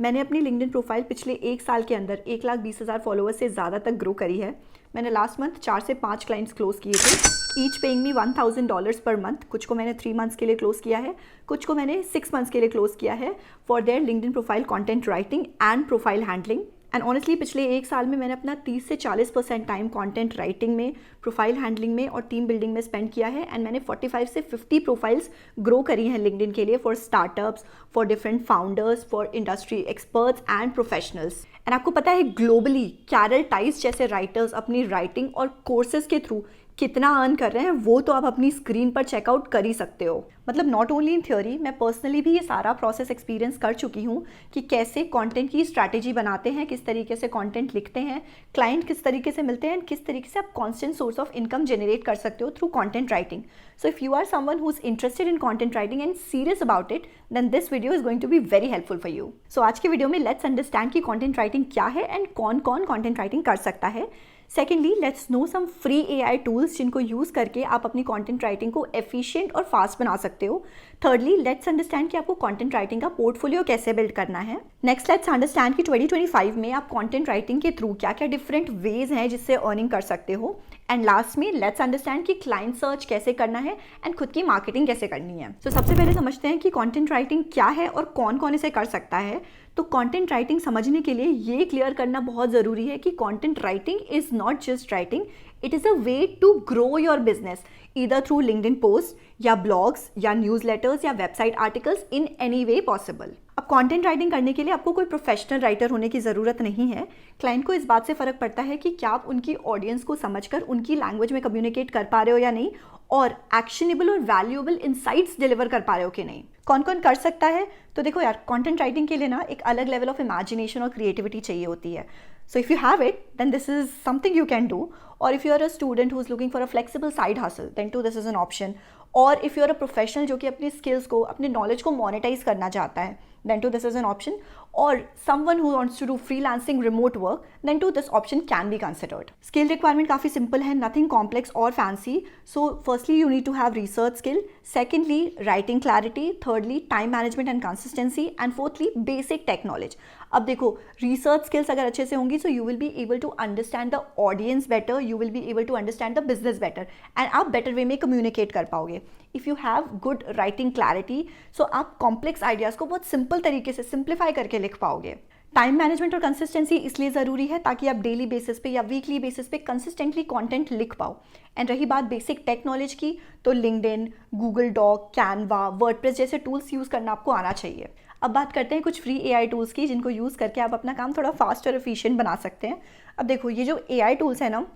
मैंने अपनी LinkedIn profile पिछले 1 साल के अंदर 1,20,000 फॉलोअर्स से ज़्यादा तक ग्रो करी है। मैंने लास्ट मंथ 4 से 5 क्लाइंट्स क्लोज किए थे, each paying me $1,000 per month. कुछ को मैंने 3 मंथ्स के लिए क्लोज किया है, कुछ को मैंने 6 मंथ्स के लिए क्लोज किया है for their LinkedIn profile content writing and profile handling. And honestly पिछले 1 साल में मैंने अपना 30 से 40% टाइम कंटेंट राइटिंग में, प्रोफाइल हैंडलिंग में और टीम बिल्डिंग में स्पेंड किया है। एंड मैंने 45 से 50 प्रोफाइल्स ग्रो करी हैं लिंक्डइन के लिए, for startups, for different founders, for industry experts and professionals. And आपको पता है ग्लोबली कैरल टाइस जैसे राइटर्स अपनी राइटिंग और कोर्सेज के थ्रू कितना अर्न कर रहे हैं, वो तो आप अपनी स्क्रीन पर चेकआउट कर ही सकते हो। मतलब नॉट ओनली इन थ्योरी, मैं पर्सनली भी ये सारा प्रोसेस एक्सपीरियंस कर चुकी हूँ कि कैसे कंटेंट की स्ट्रैटेजी बनाते हैं, किस तरीके से कंटेंट लिखते हैं, क्लाइंट किस तरीके से मिलते हैं, किस तरीके से आप constant source of income generate कर सकते हो through content writing. So if you are someone who is interested in content writing and serious about it, then this video is going to be very helpful for you. So आज के video में let's understand कि content writing क्या है and कौन कौन content writing कर सकता है। Secondly, let's know some free AI tools जिनको यूज़ करके आप अपनी कंटेंट राइटिंग को एफिशिएंट और फास्ट बना सकते हो। थर्डली, लेट्स अंडरस्टैंड कि आपको कंटेंट राइटिंग का पोर्टफोलियो कैसे बिल्ड करना है। नेक्स्ट, लेट्स अंडरस्टैंड कि 2025 में आप कंटेंट राइटिंग के थ्रू क्या क्या डिफरेंट वेज हैं जिससे अर्निंग कर सकते हो। एंड लास्ट में लेट्स अंडरस्टैंड कि क्लाइंट सर्च कैसे करना है एंड खुद की मार्केटिंग कैसे करनी है। तो सबसे पहले समझते हैं कि कंटेंट राइटिंग क्या है और कौन कौन इसे कर सकता है। तो कंटेंट राइटिंग समझने के लिए ये क्लियर करना बहुत ज़रूरी है कि content writing is not just writing, it is a way to grow your business either through LinkedIn post या ब्लॉग्स या न्यूज़लेटर्स या website articles in any way possible. अब कंटेंट राइटिंग करने के लिए आपको कोई प्रोफेशनल राइटर होने की ज़रूरत नहीं है। क्लाइंट को इस बात से फ़र्क पड़ता है कि क्या आप उनकी ऑडियंस को समझकर उनकी लैंग्वेज में कम्युनिकेट कर पा रहे हो या नहीं, और एक्शनेबल और वैल्यूएबल इंसाइट्स डिलीवर कर पा रहे हो कि नहीं। कौन कौन कर सकता है? तो देखो यार, कंटेंट राइटिंग के लिए ना एक अलग लेवल ऑफ इमेजिनेशन और क्रिएटिविटी चाहिए होती है। So if you have it, then this is something you can do. और if you are a student who is looking for a flexible side hustle, then too this is an option. और if you are a professional जो कि अपनी skills को, अपने knowledge को monetise करना चाहता है, then too this is an option. Or someone who wants to do freelancing remote work, then too this option can be considered. Skill requirement काफ़ी simple है, nothing complex or fancy. So firstly you need to have research skill. Secondly, writing clarity. Thirdly, time management and consistency. And fourthly, basic tech knowledge. अब देखो, research skills अगर अच्छे से होंगी, so you will be able to understand the audience better, you will be able to understand the business better, and आप better way में communicate कर पाओगे। If you have good writing clarity, so आप complex ideas को बहुत simple तरीके से simplify करके लिख पाओगे। टाइम मैनेजमेंट और कंसिस्टेंसी इसलिए ज़रूरी है ताकि आप डेली बेसिस पे या वीकली बेसिस पे कंसिस्टेंटली कंटेंट लिख पाओ। एंड रही बात बेसिक टेक नॉलेज की, तो LinkedIn, Google Doc, Canva, WordPress जैसे टूल्स यूज़ करना आपको आना चाहिए। अब बात करते हैं कुछ फ्री AI टूल्स की जिनको यूज़ करके आप अपना काम थोड़ा फास्ट और एफिशिएंट बना सकते हैं। अब देखो, ये जो AI टूल्स है ना,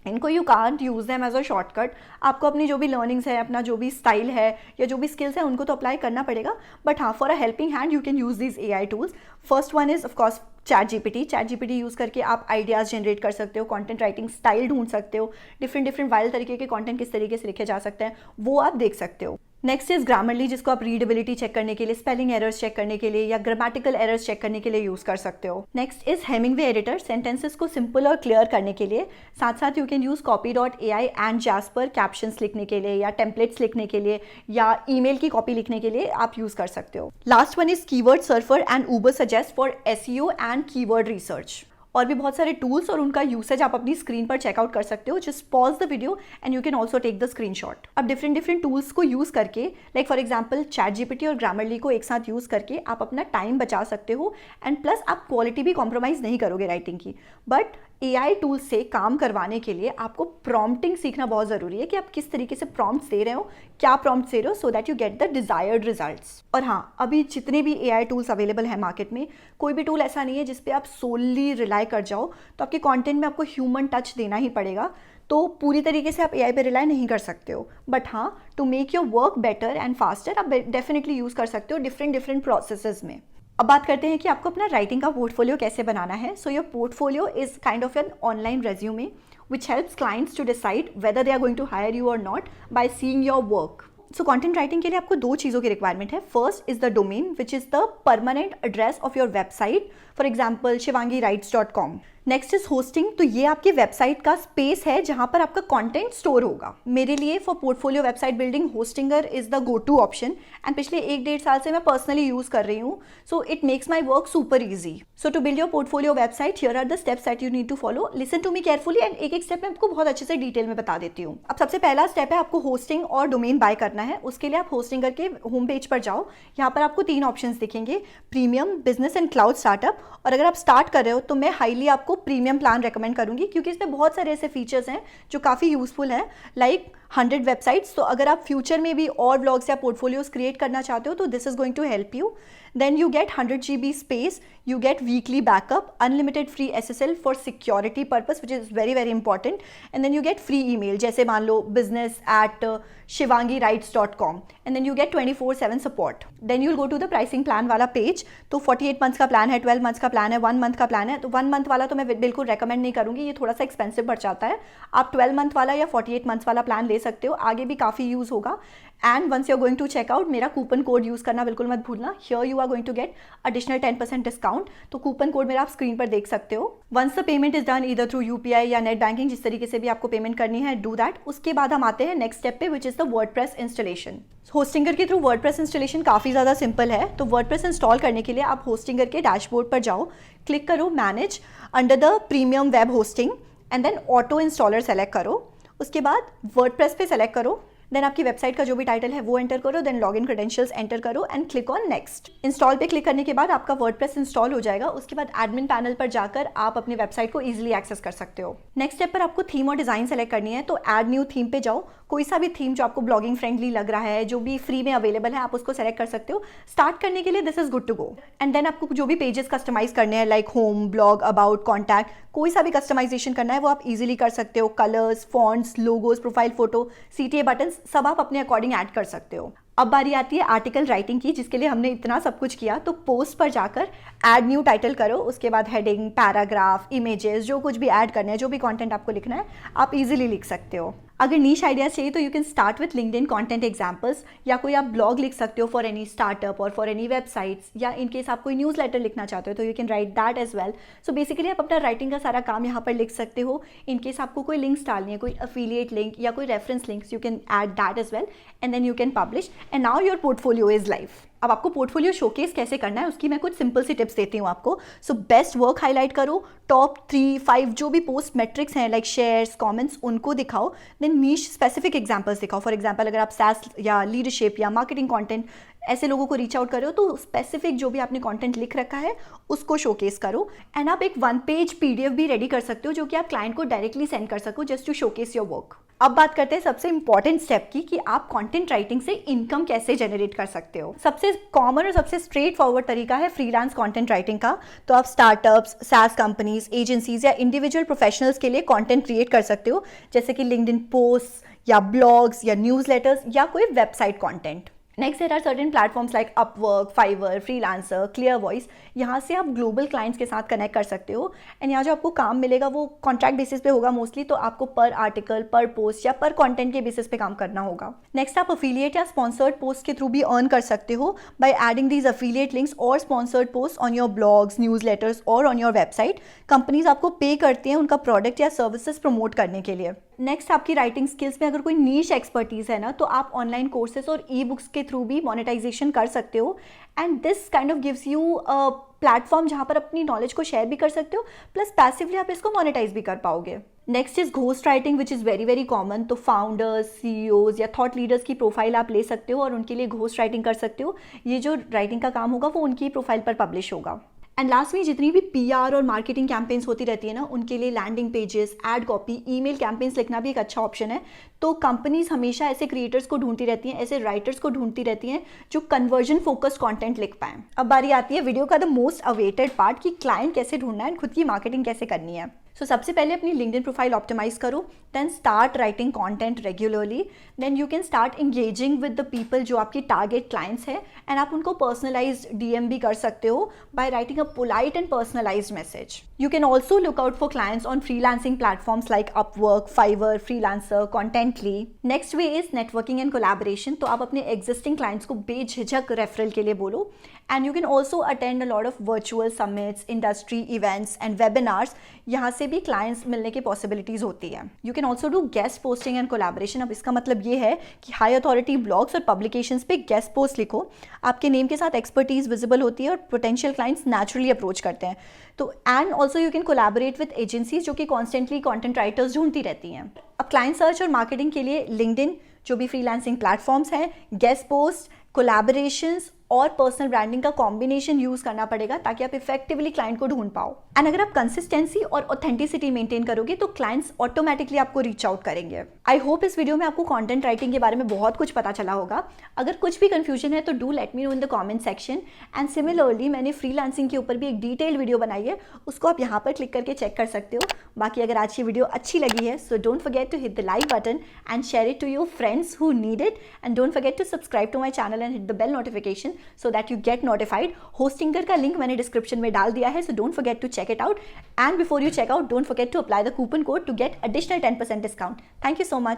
इनको you can't use them as a shortcut. आपको अपनी जो भी लर्निंग्स है, अपना जो भी स्टाइल है या जो भी स्किल्स है, उनको तो अप्लाई करना पड़ेगा। बट हाँ, for a helping hand you can use this AI tools. First one is of course ChatGPT use करके आप आइडियाज़ जनरेट कर सकते हो, कंटेंट राइटिंग स्टाइल ढूंढ सकते हो, डिफरेंट वाइल्ड तरीके के कंटेंट किस तरीके से लिखे जा सकते हैं वो आप देख सकते हो। नेक्स्ट इज ग्रामरली, जिसको आप रीडेबिलिटी चेक करने के लिए, स्पेलिंग एरर्स चेक करने के लिए या ग्रामेटिकल एरर्स चेक करने के लिए यूज़ कर सकते हो। Next is Hemingway editor, sentences को सिंपल और क्लियर करने के लिए। साथ साथ you can use Copy.ai and Jasper captions लिखने के लिए या टेम्पलेट्स लिखने के लिए या ईमेल की कॉपी लिखने के लिए आप यूज़ कर सकते हो। Last one is keyword surfer and Uber suggest for SEO and keyword research. और भी बहुत सारे टूल्स और उनका यूसेज आप अपनी स्क्रीन पर चेकआउट कर सकते हो। Just pause the video and you can also take the screenshot. अब डिफरेंट टूल्स को यूज़ करके, लाइक फॉर एग्जांपल ChatGPT और Grammarly को एक साथ यूज़ करके आप अपना टाइम बचा सकते हो एंड प्लस आप क्वालिटी भी कॉम्प्रोमाइज़ नहीं करोगे राइटिंग की। बट AI टूल्स से काम करवाने के लिए आपको प्रॉम्प्टिंग सीखना बहुत ज़रूरी है कि आप किस तरीके से प्रॉम्प्ट्स दे रहे हो, क्या प्रॉम्प्ट्स दे रहे हो, सो that you get the desired results. और हाँ, अभी जितने भी AI टूल्स अवेलेबल हैं मार्केट में, कोई भी टूल ऐसा नहीं है जिस पे आप सोली रिलाई कर जाओ। तो आपके कंटेंट में आपको ह्यूमन टच देना ही पड़ेगा। तो पूरी तरीके से आप AI पे रिलाई नहीं कर सकते हो, बट हाँ, to make your work better and faster आप डेफिनेटली यूज़ कर सकते हो डिफरेंट प्रोसेसेस में। अब बात करते हैं कि आपको अपना राइटिंग का पोर्टफोलियो कैसे बनाना है। So your portfolio is kind of an online resume which helps clients to decide whether they are going to hire you और not by seeing your work. So content writing के लिए आपको 2 चीज़ों की रिक्वायरमेंट है। First is the domain which is the permanent address of your website, for example shivangirights.com। Next is hosting. तो ये आपकी वेबसाइट का स्पेस है जहां पर आपका कंटेंट स्टोर होगा। मेरे लिए for portfolio website building Hostinger is the go to option and पिछले 1-1.5 साल से मैं पर्सनली यूज कर रही हूँ। So it makes my work super easy. So to build your portfolio website, here are the steps that you need to follow. Listen to me carefully and एक एक step मैं आपको बहुत अच्छे से डिटेल में बता देती हूँ। अब सबसे पहला स्टेप है आपको होस्टिंग और डोमेन बाय करना है। उसके लिए आप होस्टिंगर के होम पेज पर जाओ। यहाँ पर आपको 3 ऑप्शंस दिखेंगे, premium, business and cloud startup. और अगर आप स्टार्ट कर रहे हो तो मैं हाईली आपको प्रीमियम प्लान रेकमेंड करूंगी, क्योंकि इसमें बहुत सारे ऐसे फीचर्स हैं जो काफ़ी यूजफुल हैं, लाइक 100 वेबसाइट्स। तो अगर आप फ्यूचर में भी और ब्लॉग्स या पोर्टफोलियोज क्रिएट करना चाहते हो तो this is going to help you. Then you get 100 GB space, you get weekly backup, unlimited free SSL for security purpose, which is very very important, and then you get free email जैसे मान लो business@shivangirights.com, and then you get 24/7 support. Then you'll go to the pricing plan वाला page. तो 48 months का plan है, 12 months का plan है, 1 month का plan है। तो 1 मंथ वाला तो मैं बिल्कुल रेकमेंड नहीं करूँगी, ये थोड़ा सा एक्सपेंसिव पड़ जाता है। आप 12 मंथ वाला या 48 मंथ्स वाला प्लान ले सकते हो, आगे भी काफ़ी यूज़ होगा। And once you are going to checkout, मेरा कूपन कोड यूज़ करना बिल्कुल मत भूलना। Here you are going to get additional 10% discount. तो कूपन कोड मेरा आप स्क्रीन पर देख सकते हो। Once the payment is done either through UPI या नेट बैंकिंग, जिस तरीके से भी आपको पेमेंट करनी है, डू दैट। उसके बाद हम आते हैं नेक्स्ट स्टेप पे, which is the WordPress installation. Hostinger के थ्रू वर्डप्रेस इंस्टॉलेशन काफ़ी ज़्यादा सिंपल है। तो वर्डप्रेस इंस्टॉल करने के लिए आप होस्टिंगर के डैशबोर्ड पर जाओ, क्लिक करो manage under the premium web hosting and then auto installer select करो। उसके बाद वर्डप्रेस पे सेलेक्ट करो, देन आपकी वेबसाइट का जो भी टाइटल है वो एंटर करो, देन लॉगिन क्रेडेंशियल्स एंटर करो and click on next. Install पे क्लिक करने के बाद आपका वर्डप्रेस इंस्टॉल हो जाएगा। उसके बाद एडमिन पैनल पर जाकर आप अपनी वेबसाइट को इजीली एक्सेस कर सकते हो। नेक्स्ट स्टेप पर आपको थीम और डिजाइन सेलेक्ट करनी है। तो ऐड न्यू थीम पे जाओ, कोई सा भी थीम जो आपको ब्लॉगिंग फ्रेंडली लग रहा है, जो भी फ्री में अवेलेबल है, आप उसको सेलेक्ट कर सकते हो। स्टार्ट करने के लिए this is good to go. And then आपको जो भी पेजेस कस्टमाइज करने हैं, like home, blog, about, contact, कोई सा भी कस्टमाइजेशन करना है वो आप इजीली कर सकते हो। Colours, fonts, logos, profile photo, CTA buttons, सब आप अपने अकॉर्डिंग ऐड कर सकते हो। अब बारी आती है आर्टिकल राइटिंग की, जिसके लिए हमने इतना सब कुछ किया। तो पोस्ट पर जाकर ऐड न्यू टाइटल करो, उसके बाद हेडिंग, पैराग्राफ, इमेजेस, जो कुछ भी ऐड करना है, जो भी कंटेंट आपको लिखना है, आप इजीली लिख सकते हो। अगर नीश आइडियाज चाहिए तो you can start with LinkedIn content examples, या कोई आप ब्लॉग लिख सकते हो फॉर एनी स्टार्टअप और फॉर एनी वेबसाइट्स, या इन केस आप कोई न्यूज़लेटर लिखना चाहते हो तो you can write that as well. So basically आप अपना राइटिंग का सारा काम यहाँ पर लिख सकते हो। इन केस आपको कोई लिंक्स डालनी है, कोई अफिलिएट लिंक या कोई reference links, you can add that as well and then you can publish and now your portfolio is live. अब आपको पोर्टफोलियो शोकेस कैसे करना है उसकी मैं कुछ सिंपल सी टिप्स देती हूँ आपको। सो बेस्ट वर्क हाईलाइट करो, टॉप 3-5 जो भी पोस्ट मेट्रिक्स हैं, लाइक शेयर्स, कमेंट्स, उनको दिखाओ। देन नीश स्पेसिफिक एग्जांपल्स दिखाओ। फॉर एग्जांपल अगर आप SaaS या लीडरशिप या मार्केटिंग कंटेंट ऐसे लोगों को रीच आउट कर रहे हो तो स्पेसिफिक जो भी आपने कंटेंट लिख रखा है उसको शोकेस करो। एंड आप एक 1 पेज PDF भी रेडी कर सकते हो जो कि आप क्लाइंट को डायरेक्टली सेंड कर सको, just to showcase your work. अब बात करते हैं सबसे इंपॉर्टेंट स्टेप की, कि आप कंटेंट राइटिंग से इनकम कैसे जनरेट कर सकते हो। सबसे कॉमन और सबसे स्ट्रेट फॉरवर्ड तरीका है फ्रीलांस कंटेंट राइटिंग का। तो आप स्टार्टअप्स, SaaS कंपनीज, एजेंसीज या इंडिविजुअल प्रोफेशनल्स के लिए कंटेंट क्रिएट कर सकते हो, जैसे कि लिंक्डइन पोस्ट या ब्लॉग्स या न्यूज़लेटर्स या कोई website content. Next there are certain platforms like Upwork, Fiverr, Freelancer, Clear Voice. यहाँ से आप ग्लोबल क्लाइंट्स के साथ कनेक्ट कर सकते हो। एंड यहाँ जो आपको काम मिलेगा वो कॉन्ट्रैक्ट बेसिस पे होगा मोस्टली, तो आपको पर आर्टिकल, पर पोस्ट या पर कंटेंट के बेसिस पे काम करना होगा। नेक्स्ट आप अफिलिएट या स्पॉन्सर्ड पोस्ट के थ्रू भी अर्न कर सकते हो by adding these affiliate links और sponsored post on your blogs, newsletters और ऑन योर वेबसाइट। कंपनीज आपको पे करती हैं उनका प्रोडक्ट या सर्विसेज प्रमोट करने के लिए। नेक्स्ट आपकी राइटिंग स्किल्स में अगर कोई नीश एक्सपर्टीज है ना, तो आप ऑनलाइन कोर्सेज और ई-बुक्स के थ्रू भी मोनेटाइजेशन कर सकते हो। And this kind of gives you a platform जहाँ पर अपनी नॉलेज को शेयर भी कर सकते हो, प्लस पैसिवली आप इसको मोनेटाइज भी कर पाओगे। Next is ghost writing, which is very very common. तो फाउंडर्स, CEOs या थॉट लीडर्स की प्रोफाइल आप ले सकते हो और उनके लिए घोस्ट राइटिंग कर सकते हो। ये जो राइटिंग का काम होगा वो उनकी प्रोफाइल पर पब्लिश होगा। एंड लास्ट में जितनी भी PR और मार्केटिंग कैंपेन्स होती रहती है ना, उनके लिए landing pages, ad copy, email campaigns लिखना भी एक अच्छा ऑप्शन है। तो कंपनीज हमेशा ऐसे क्रिएटर्स को ढूंढती रहती हैं, ऐसे राइटर्स को ढूंढती रहती हैं जो कन्वर्जन फोकस्ड कंटेंट लिख पाएं। अब बारी आती है वीडियो का द मोस्ट अवेटेड पार्ट, कि क्लाइंट कैसे ढूंढना है, खुद की मार्केटिंग कैसे करनी है। सो सबसे पहले अपनी लिंक्डइन प्रोफाइल ऑप्टिमाइज करो, then start writing content regularly, then you can start engaging with the people जो आपकी टारगेट क्लाइंट्स हैं, एंड आप उनको पर्सनलाइज्ड डीएम भी कर सकते हो by writing a polite and personalised message. You can also look out for clients on freelancing platforms like Upwork, Fiverr, Freelancer, Contently. Next way is networking and collaboration. तो आप अपने existing clients को बेझिझक referral के लिए बोलो, and you can also attend a lot of virtual summits, industry events and webinars. यहाँ से भी क्लाइंट्स मिलने की पॉसिबिलिटीज होती है. You can also do guest posting and collaboration. अब इसका मतलब ये है कि हाई अथॉरिटी ब्लॉग्स और पब्लिकेशंस पे गेस्ट पोस्ट लिखो, आपके नेम के साथ एक्सपर्टीज विजिबल होती है और पोटेंशियल क्लाइंट्स नेचुरली अप्रोच करते हैं. तो and also you can collaborate with agencies जो कि कॉन्स्टेंटली कंटेंट राइटर्स ढूंढती रहती हैं. अब क्लाइंट सर्च और मार्केटिंग के लिए लिंक्डइन, जो भी फ्रीलांसिंग प्लेटफॉर्म्स हैं, गेस्ट पोस्ट, कोलैबोरेशंस और पर्सनल ब्रांडिंग का कॉम्बिनेशन यूज करना पड़ेगा ताकि आप इफेक्टिवली क्लाइंट को ढूंढ पाओ. एंड अगर आप कंसिस्टेंसी और ऑथेंटिसिटी मेंटेन करोगे तो क्लाइंट्स ऑटोमेटिकली आपको रीच आउट करेंगे. आई होप इस वीडियो में आपको कंटेंट राइटिंग के बारे में बहुत कुछ पता चला होगा. अगर कुछ भी कंफ्यूजन है तो do let me know in the comment section. And similarly मैंने फ्रीलांसिंग के ऊपर भी एक डिटेल वीडियो बनाई है, उसको आप यहाँ पर क्लिक करके चेक कर सकते हो. बाकी अगर आज की वीडियो अच्छी लगी है so don't forget to hit the like button and share it to your friends who need it. And don't forget to subscribe to my channel and hit the bell notification so that you get notified. Hostinger का link मैंने description में डाल दिया है, so don't forget to check it out. And before you check out, don't forget to apply the coupon code to get additional 10% discount. Thank you so much.